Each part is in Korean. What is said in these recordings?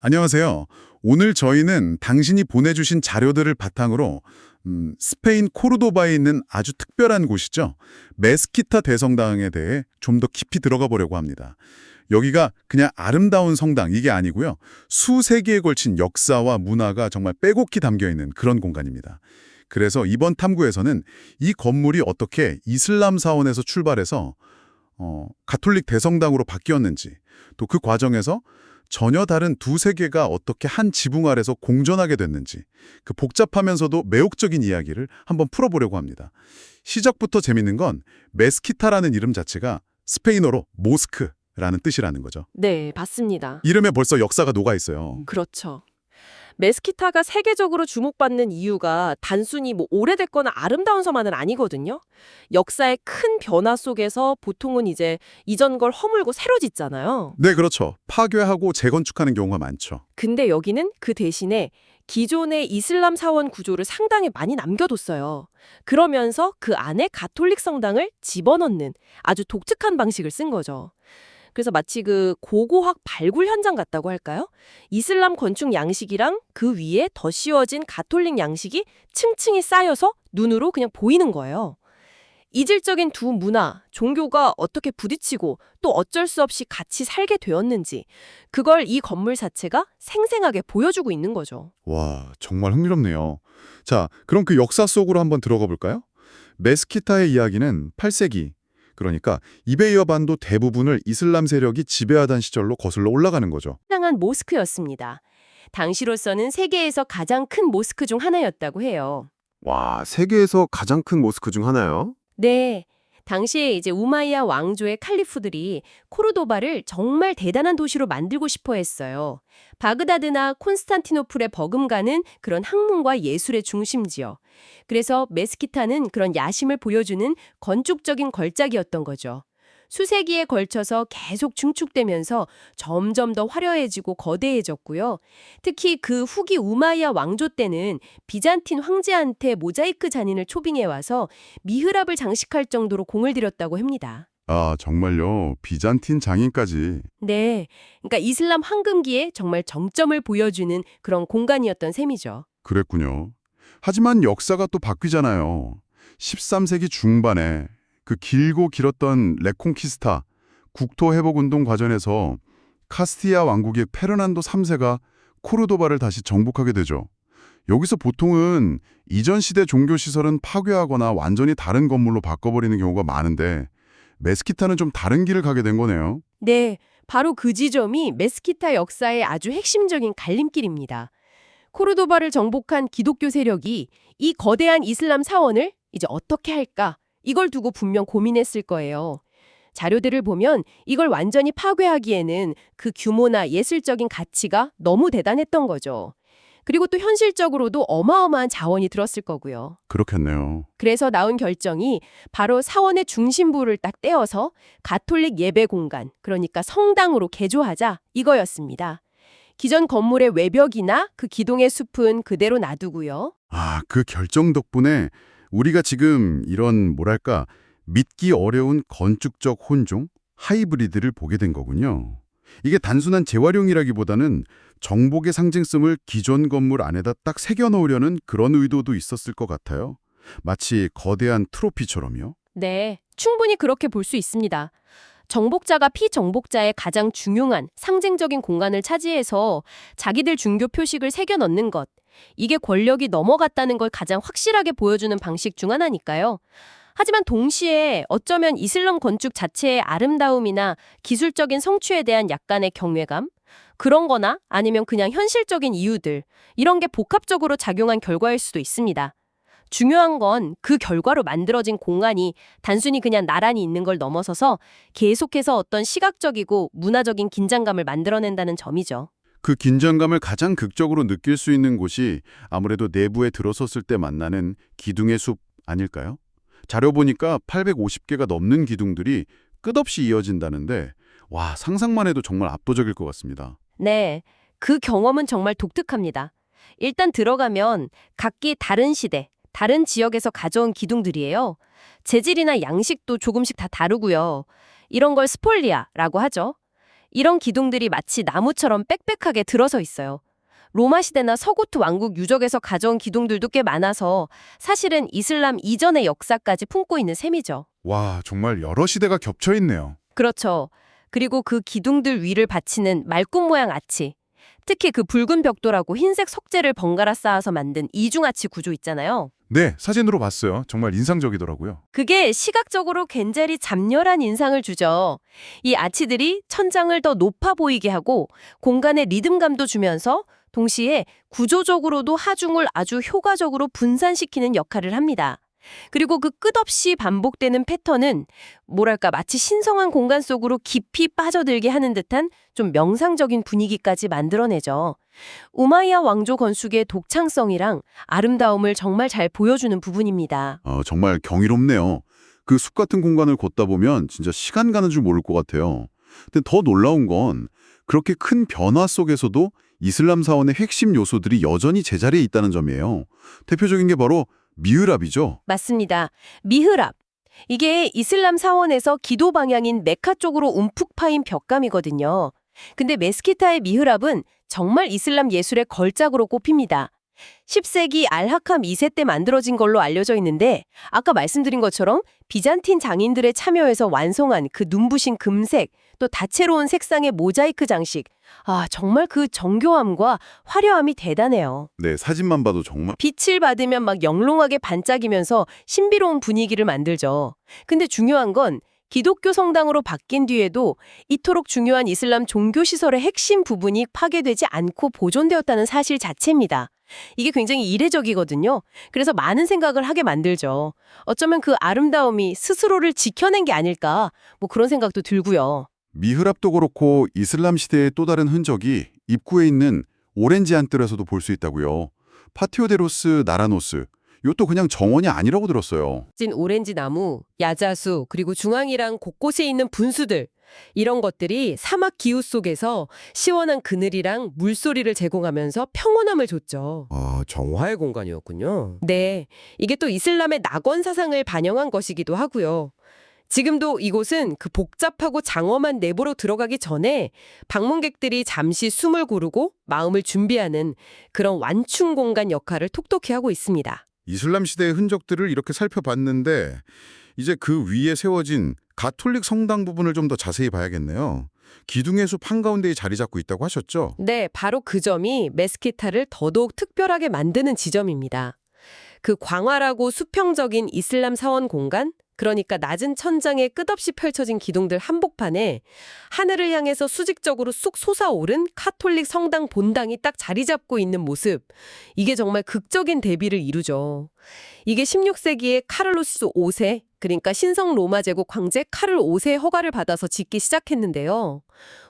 안녕하세요. 오늘 저희는 당신이 보내주신 자료들을 바탕으로 스페인 코르도바에 있는 아주 특별한 곳이죠. 메스키타 대성당에 대해 좀 더 깊이 들어가 보려고 합니다. 여기가 그냥 아름다운 성당 이게 아니고요. 수세기에 걸친 역사와 문화가 정말 빼곡히 담겨있는 그런 공간입니다. 그래서 이번 탐구에서는 이 건물이 어떻게 이슬람 사원에서 출발해서 가톨릭 대성당으로 바뀌었는지, 또 그 과정에서 전혀 다른 두 세계가 어떻게 한 지붕 아래서 공존하게 됐는지, 그 복잡하면서도 매혹적인 이야기를 한번 풀어보려고 합니다. 시작부터 재밌는 건 메스키타라는 이름 자체가 스페인어로 모스크라는 뜻이라는 거죠. 네, 맞습니다. 이름에 벌써 역사가 녹아 있어요. 그렇죠. 메스키타가 세계적으로 주목받는 이유가 단순히 오래됐거나 아름다운 섬만은 아니거든요. 역사의 큰 변화 속에서 보통은 이제 이전 걸 허물고 새로 짓잖아요. 네, 그렇죠. 파괴하고 재건축하는 경우가 많죠. 근데 여기는 그 대신에 기존의 이슬람 사원 구조를 상당히 많이 남겨뒀어요. 그러면서 그 안에 가톨릭 성당을 집어넣는 아주 독특한 방식을 쓴 거죠. 그래서 마치 그 고고학 발굴 현장 같다고 할까요? 이슬람 건축 양식이랑 그 위에 더 씌워진 가톨릭 양식이 층층이 쌓여서 눈으로 그냥 보이는 거예요. 이질적인 두 문화, 종교가 어떻게 부딪히고 또 어쩔 수 없이 같이 살게 되었는지 그걸 이 건물 자체가 생생하게 보여주고 있는 거죠. 와, 정말 흥미롭네요. 자, 그럼 그 역사 속으로 한번 들어가 볼까요? 메스키타의 이야기는 8세기, 그러니까 이베리아 반도 대부분을 이슬람 세력이 지배하던 시절로 거슬러 올라가는 거죠. 상당한 모스크였습니다. 당시로서는 세계에서 가장 큰 모스크 중 하나였다고 해요. 와, 세계에서 가장 큰 모스크 중 하나요? 네. 당시에 이제 우마이야 왕조의 칼리프들이 코르도바를 정말 대단한 도시로 만들고 싶어 했어요. 바그다드나 콘스탄티노플에 버금가는 그런 학문과 예술의 중심지요. 그래서 메스키타는 그런 야심을 보여주는 건축적인 걸작이었던 거죠. 수세기에 걸쳐서 계속 증축되면서 점점 더 화려해지고 거대해졌고요. 특히 그 후기 우마이야 왕조 때는 비잔틴 황제한테 모자이크 잔인을 초빙해 와서 미흐랍을 장식할 정도로 공을 들였다고 합니다. 아, 정말요? 비잔틴 장인까지. 네, 그러니까 이슬람 황금기에 정말 정점을 보여주는 그런 공간이었던 셈이죠. 그랬군요. 하지만 역사가 또 바뀌잖아요. 13세기 중반에 그 길고 길었던 레콩키스타, 국토회복운동 과정에서 카스티아 왕국의 페르난도 3세가 코르도바를 다시 정복하게 되죠. 여기서 보통은 이전 시대 종교시설은 파괴하거나 완전히 다른 건물로 바꿔버리는 경우가 많은데 메스키타는 좀 다른 길을 가게 된 거네요. 네, 바로 그 지점이 메스키타 역사의 아주 핵심적인 갈림길입니다. 코르도바를 정복한 기독교 세력이 이 거대한 이슬람 사원을 이제 어떻게 할까? 이걸 두고 분명 고민했을 거예요. 자료들을 보면 이걸 완전히 파괴하기에는 그 규모나 예술적인 가치가 너무 대단했던 거죠. 그리고 또 현실적으로도 어마어마한 자원이 들었을 거고요. 그렇겠네요. 그래서 나온 결정이 바로 사원의 중심부를 딱 떼어서 가톨릭 예배 공간, 그러니까 성당으로 개조하자 이거였습니다. 기존 건물의 외벽이나 그 기둥의 숲은 그대로 놔두고요. 아, 그 결정 덕분에 우리가 지금 이런 뭐랄까 믿기 어려운 건축적 혼종, 하이브리드를 보게 된 거군요. 이게 단순한 재활용이라기보다는 정복의 상징성을 기존 건물 안에다 딱 새겨 넣으려는 그런 의도도 있었을 것 같아요. 마치 거대한 트로피처럼요. 네, 충분히 그렇게 볼 수 있습니다. 정복자가 피정복자의 가장 중요한 상징적인 공간을 차지해서 자기들 종교 표식을 새겨 넣는 것. 이게 권력이 넘어갔다는 걸 가장 확실하게 보여주는 방식 중 하나니까요. 하지만 동시에 어쩌면 이슬람 건축 자체의 아름다움이나 기술적인 성취에 대한 약간의 경외감? 그런 거나 아니면 그냥 현실적인 이유들, 이런 게 복합적으로 작용한 결과일 수도 있습니다. 중요한 건 그 결과로 만들어진 공간이 단순히 그냥 나란히 있는 걸 넘어서서 계속해서 어떤 시각적이고 문화적인 긴장감을 만들어낸다는 점이죠. 그 긴장감을 가장 극적으로 느낄 수 있는 곳이 아무래도 내부에 들어섰을 때 만나는 기둥의 숲 아닐까요? 자료 보니까 850개가 넘는 기둥들이 끝없이 이어진다는데 와, 상상만 해도 정말 압도적일 것 같습니다. 네, 그 경험은 정말 독특합니다. 일단 들어가면 각기 다른 시대, 다른 지역에서 가져온 기둥들이에요. 재질이나 양식도 조금씩 다 다르고요. 이런 걸 스폴리아라고 하죠. 이런 기둥들이 마치 나무처럼 빽빽하게 들어서 있어요. 로마 시대나 서고트 왕국 유적에서 가져온 기둥들도 꽤 많아서 사실은 이슬람 이전의 역사까지 품고 있는 셈이죠. 와, 정말 여러 시대가 겹쳐 있네요. 그렇죠. 그리고 그 기둥들 위를 받치는 말꿈 모양 아치. 특히 그 붉은 벽돌하고 흰색 석재를 번갈아 쌓아서 만든 이중아치 구조 있잖아요. 네, 사진으로 봤어요. 정말 인상적이더라고요. 그게 시각적으로 굉장히 잠열한 인상을 주죠. 이 아치들이 천장을 더 높아 보이게 하고 공간에 리듬감도 주면서 동시에 구조적으로도 하중을 아주 효과적으로 분산시키는 역할을 합니다. 그리고 그 끝없이 반복되는 패턴은 뭐랄까 마치 신성한 공간 속으로 깊이 빠져들게 하는 듯한 좀 명상적인 분위기까지 만들어내죠. 우마이야 왕조 건축의 독창성이랑 아름다움을 정말 잘 보여주는 부분입니다. 정말 경이롭네요. 그 숲 같은 공간을 걷다 보면 진짜 시간 가는 줄 모를 것 같아요. 근데 더 놀라운 건 그렇게 큰 변화 속에서도 이슬람 사원의 핵심 요소들이 여전히 제자리에 있다는 점이에요. 대표적인 게 바로 미흐랍이죠. 맞습니다. 미흐랍. 이게 이슬람 사원에서 기도 방향인 메카 쪽으로 움푹 파인 벽감이거든요. 근데 메스키타의 미흐랍은 정말 이슬람 예술의 걸작으로 꼽힙니다. 10세기 알하캄 2세 때 만들어진 걸로 알려져 있는데 아까 말씀드린 것처럼 비잔틴 장인들의 참여해서 완성한 그 눈부신 금색 또 다채로운 색상의 모자이크 장식. 정말 그 정교함과 화려함이 대단해요. 네, 사진만 봐도 정말 빛을 받으면 막 영롱하게 반짝이면서 신비로운 분위기를 만들죠. 근데 중요한 건 기독교 성당으로 바뀐 뒤에도 이토록 중요한 이슬람 종교시설의 핵심 부분이 파괴되지 않고 보존되었다는 사실 자체입니다. 이게 굉장히 이례적이거든요. 그래서 많은 생각을 하게 만들죠. 어쩌면 그 아름다움이 스스로를 지켜낸 게 아닐까, 그런 생각도 들고요. 미흐랍도 그렇고 이슬람 시대의 또 다른 흔적이 입구에 있는 오렌지 안뜰에서도 볼 수 있다고요. 파티오데로스 나라노스, 이것도 그냥 정원이 아니라고 들었어요. 찐 오렌지 나무, 야자수, 그리고 중앙이랑 곳곳에 있는 분수들. 이런 것들이 사막 기후 속에서 시원한 그늘이랑 물소리를 제공하면서 평온함을 줬죠. 정화의 공간이었군요. 네, 이게 또 이슬람의 낙원 사상을 반영한 것이기도 하고요. 지금도 이곳은 그 복잡하고 장엄한 내부로 들어가기 전에 방문객들이 잠시 숨을 고르고 마음을 준비하는 그런 완충 공간 역할을 톡톡히 하고 있습니다. 이슬람 시대의 흔적들을 이렇게 살펴봤는데 이제 그 위에 세워진 가톨릭 성당 부분을 좀 더 자세히 봐야겠네요. 기둥의 숲 한가운데에 자리 잡고 있다고 하셨죠? 네, 바로 그 점이 메스키타를 더더욱 특별하게 만드는 지점입니다. 그 광활하고 수평적인 이슬람 사원 공간, 그러니까 낮은 천장에 끝없이 펼쳐진 기둥들 한복판에 하늘을 향해서 수직적으로 쑥 솟아오른 카톨릭 성당 본당이 딱 자리 잡고 있는 모습. 이게 정말 극적인 대비를 이루죠. 이게 16세기에 카를로스 5세, 그러니까 신성 로마 제국 황제 카를 5세의 허가를 받아서 짓기 시작했는데요.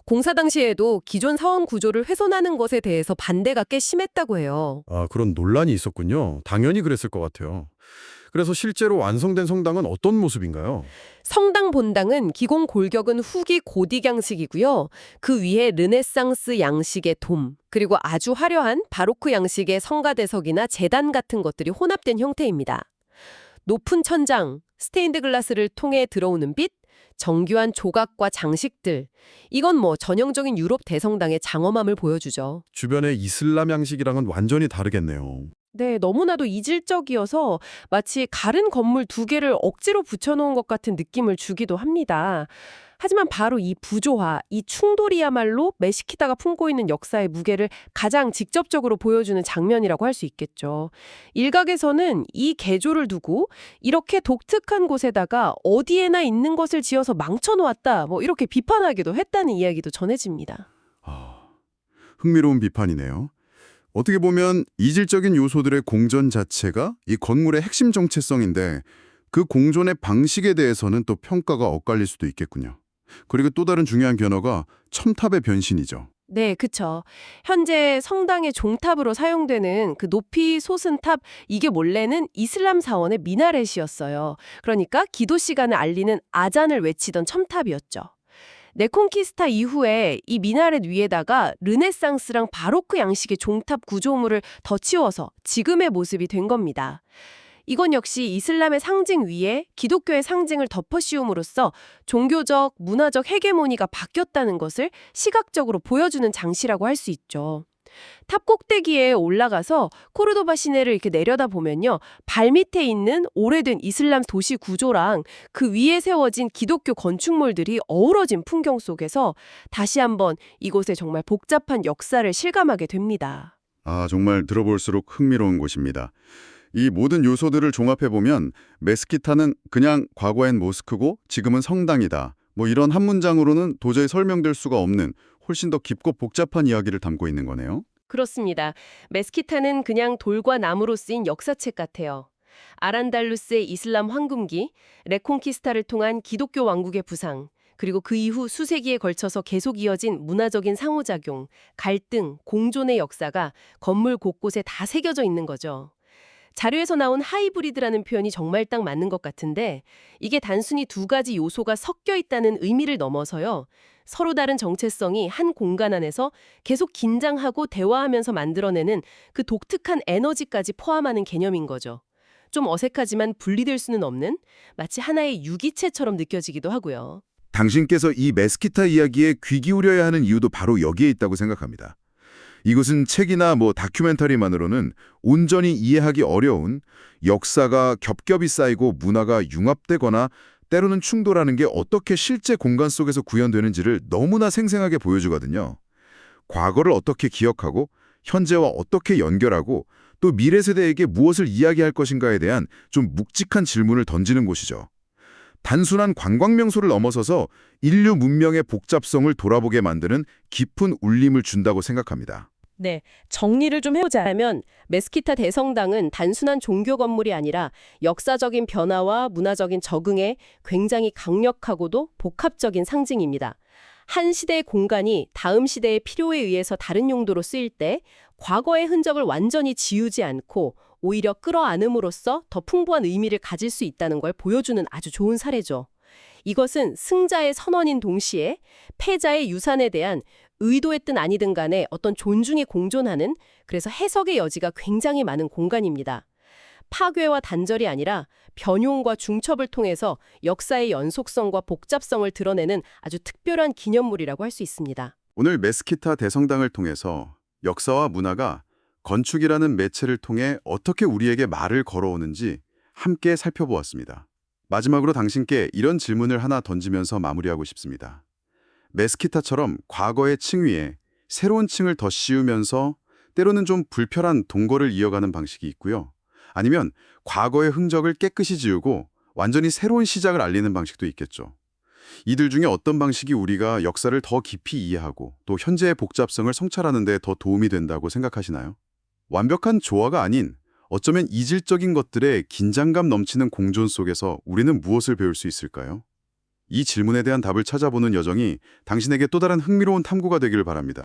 공사 당시에도 기존 사원 구조를 훼손하는 것에 대해서 반대가 꽤 심했다고 해요. 그런 논란이 있었군요. 당연히 그랬을 것 같아요. 그래서 실제로 완성된 성당은 어떤 모습인가요? 성당 본당은 기공 골격은 후기 고딕 양식이고요. 그 위에 르네상스 양식의 돔, 그리고 아주 화려한 바로크 양식의 성가대석이나 제단 같은 것들이 혼합된 형태입니다. 높은 천장, 스테인드 글라스를 통해 들어오는 빛, 정교한 조각과 장식들. 이건 전형적인 유럽 대성당의 장엄함을 보여주죠. 주변의 이슬람 양식이랑은 완전히 다르겠네요. 네, 너무나도 이질적이어서 마치 가른 건물 두 개를 억지로 붙여놓은 것 같은 느낌을 주기도 합니다. 하지만 바로 이 부조화, 이 충돌이야말로 메시키타가 품고 있는 역사의 무게를 가장 직접적으로 보여주는 장면이라고 할 수 있겠죠. 일각에서는 이 개조를 두고 이렇게 독특한 곳에다가 어디에나 있는 것을 지어서 망쳐놓았다, 이렇게 비판하기도 했다는 이야기도 전해집니다. 흥미로운 비판이네요. 어떻게 보면 이질적인 요소들의 공존 자체가 이 건물의 핵심 정체성인데 그 공존의 방식에 대해서는 또 평가가 엇갈릴 수도 있겠군요. 그리고 또 다른 중요한 변화가 첨탑의 변신이죠. 네, 그쵸. 현재 성당의 종탑으로 사용되는 그 높이 솟은 탑, 이게 원래는 이슬람 사원의 미나렛이었어요. 그러니까 기도 시간을 알리는 아잔을 외치던 첨탑이었죠. 네콘키스타 이후에 이 미나렛 위에다가 르네상스랑 바로크 양식의 종탑 구조물을 덧치워서 지금의 모습이 된 겁니다. 이건 역시 이슬람의 상징 위에 기독교의 상징을 덮어씌움으로써 종교적, 문화적 헤게모니가 바뀌었다는 것을 시각적으로 보여주는 장치라고 할 수 있죠. 탑 꼭대기에 올라가서 코르도바 시내를 이렇게 내려다보면요. 발밑에 있는 오래된 이슬람 도시 구조랑 그 위에 세워진 기독교 건축물들이 어우러진 풍경 속에서 다시 한번 이곳의 정말 복잡한 역사를 실감하게 됩니다. 아, 정말 들어볼수록 흥미로운 곳입니다. 이 모든 요소들을 종합해보면 메스키타는 그냥 과거엔 모스크고 지금은 성당이다. 뭐 이런 한 문장으로는 도저히 설명될 수가 없는 훨씬 더 깊고 복잡한 이야기를 담고 있는 거네요. 그렇습니다. 메스키타는 그냥 돌과 나무로 쓰인 역사책 같아요. 아란달루스의 이슬람 황금기, 레콩키스타를 통한 기독교 왕국의 부상, 그리고 그 이후 수세기에 걸쳐서 계속 이어진 문화적인 상호작용, 갈등, 공존의 역사가 건물 곳곳에 다 새겨져 있는 거죠. 자료에서 나온 하이브리드라는 표현이 정말 딱 맞는 것 같은데 이게 단순히 두 가지 요소가 섞여 있다는 의미를 넘어서요. 서로 다른 정체성이 한 공간 안에서 계속 긴장하고 대화하면서 만들어내는 그 독특한 에너지까지 포함하는 개념인 거죠. 좀 어색하지만 분리될 수는 없는 마치 하나의 유기체처럼 느껴지기도 하고요. 당신께서 이 메스키타 이야기에 귀 기울여야 하는 이유도 바로 여기에 있다고 생각합니다. 이것은 책이나 다큐멘터리만으로는 온전히 이해하기 어려운 역사가 겹겹이 쌓이고 문화가 융합되거나 때로는 충돌하는 게 어떻게 실제 공간 속에서 구현되는지를 너무나 생생하게 보여주거든요. 과거를 어떻게 기억하고 현재와 어떻게 연결하고 또 미래 세대에게 무엇을 이야기할 것인가에 대한 좀 묵직한 질문을 던지는 곳이죠. 단순한 관광 명소를 넘어서서 인류 문명의 복잡성을 돌아보게 만드는 깊은 울림을 준다고 생각합니다. 네, 정리를 좀 해보자면 메스키타 대성당은 단순한 종교 건물이 아니라 역사적인 변화와 문화적인 적응에 굉장히 강력하고도 복합적인 상징입니다. 한 시대의 공간이 다음 시대의 필요에 의해서 다른 용도로 쓰일 때 과거의 흔적을 완전히 지우지 않고 오히려 끌어안음으로써 더 풍부한 의미를 가질 수 있다는 걸 보여주는 아주 좋은 사례죠. 이것은 승자의 선언인 동시에 패자의 유산에 대한 의도했든 아니든 간에 어떤 존중이 공존하는 그래서 해석의 여지가 굉장히 많은 공간입니다. 파괴와 단절이 아니라 변용과 중첩을 통해서 역사의 연속성과 복잡성을 드러내는 아주 특별한 기념물이라고 할 수 있습니다. 오늘 메스키타 대성당을 통해서 역사와 문화가 건축이라는 매체를 통해 어떻게 우리에게 말을 걸어오는지 함께 살펴보았습니다. 마지막으로 당신께 이런 질문을 하나 던지면서 마무리하고 싶습니다. 메스키타처럼 과거의 층 위에 새로운 층을 더 씌우면서 때로는 좀 불편한 동거를 이어가는 방식이 있고요. 아니면 과거의 흔적을 깨끗이 지우고 완전히 새로운 시작을 알리는 방식도 있겠죠. 이들 중에 어떤 방식이 우리가 역사를 더 깊이 이해하고 또 현재의 복잡성을 성찰하는 데 더 도움이 된다고 생각하시나요? 완벽한 조화가 아닌 어쩌면 이질적인 것들의 긴장감 넘치는 공존 속에서 우리는 무엇을 배울 수 있을까요? 이 질문에 대한 답을 찾아보는 여정이 당신에게 또 다른 흥미로운 탐구가 되기를 바랍니다.